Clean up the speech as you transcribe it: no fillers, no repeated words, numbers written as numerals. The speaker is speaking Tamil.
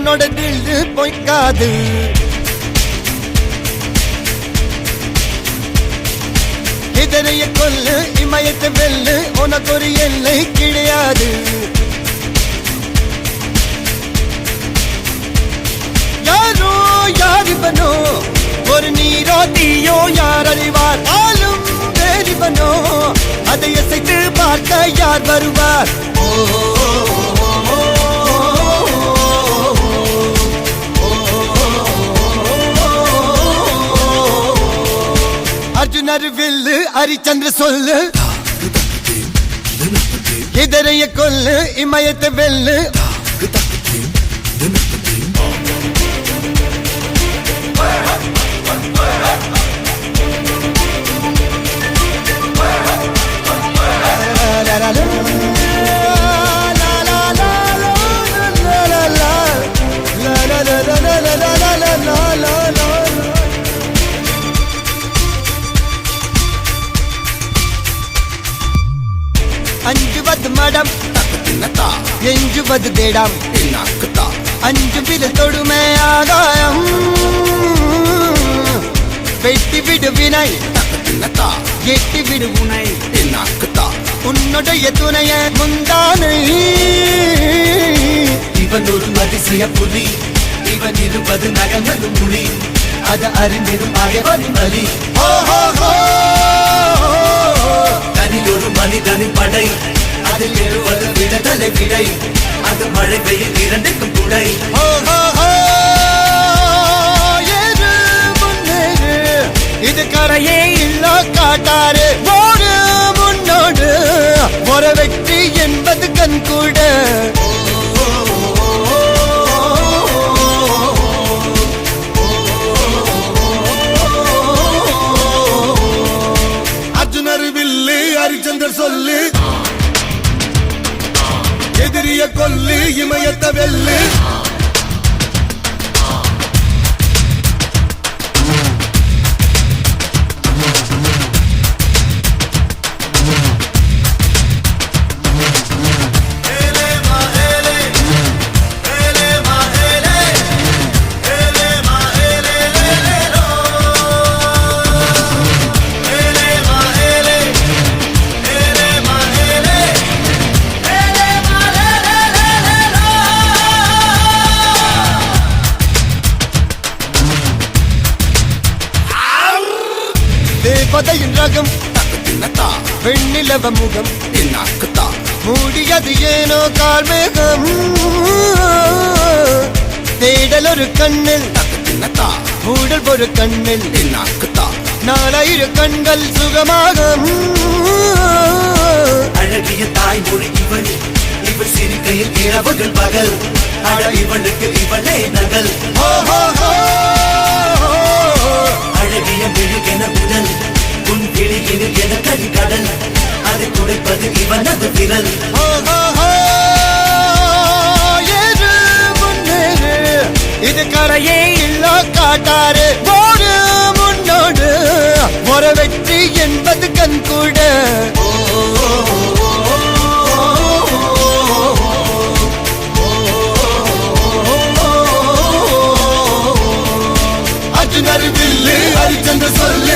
அவனோட தில்லு பொய்க்காது. இதனைய கொல்லு இமயத்தை வெல்லு, உனக்கு ஒரு எல்லை கிடையாது. யாரோ யாரிவனோ, ஒரு நீரோ தீயோ யார் அறிவார். ஆளும் வேறிவனோ, அதை அசைத்து பார்க்க யார் வருவார். அர்ஜுனர் வில்லு ஹரிச்சந்திர சொல்லு, இதரைய கொல்லு இமயத்தை வெல்லு. அஞ்சுவது மடம் எஞ்சுவது தேடம், அஞ்சு வித தொடுமை ஆகாயம். வெட்டி விடு வினை எட்டி விடு உனை, உன்னுடைய துணைய முந்தானை. இவன் ஒரு அதிசய புலி, இவன் இருப்பது நகமது மொழி, அது அறிந்திடும் ஆயவனின் வலி. தனியொரு மனிதனின் படை, அதில் எழுவது விடுதலை விடை, அது மழை பெய்யும் இரண்டுக்கும் துணை. இது கரையே இல்ல காட்டாரு, ஓடு முன்னோடு ஒரு வெற்றி என்பது கண் கூட. அர்ஜுனர் வில்லு ஹரிச்சந்தர் சொல்லு, எதிரிய கொல்லு இமயத்தை வெல்லு. தேவதையின் ரகம் வெண்ணிலவ முகம், மூடியது ஏனோ கார்மேகம். தேடல் ஒரு கண்ணில் மூடல் ஒரு கண்ணில், நாலாயிர கண்கள் சுகமாகும். அழகிய தாய்மொழி இவள், இவள் சிரிக்கையில் இரவுகள் பகல், அழ இவளுக்கு இவளே நகல். அழகிய மெழுகென உடல், உன் கிளியினில் என கரிகடல், அதை துடைப்பது இவனது விரல். இது கரையே இல்ல காட்டாரு, ஓடு முன்னோடு ஒரு வெற்றி என்பது கண் கூட. அர்ஜுனர் வில்லு ஹரிச்சந்திர சொல்லு,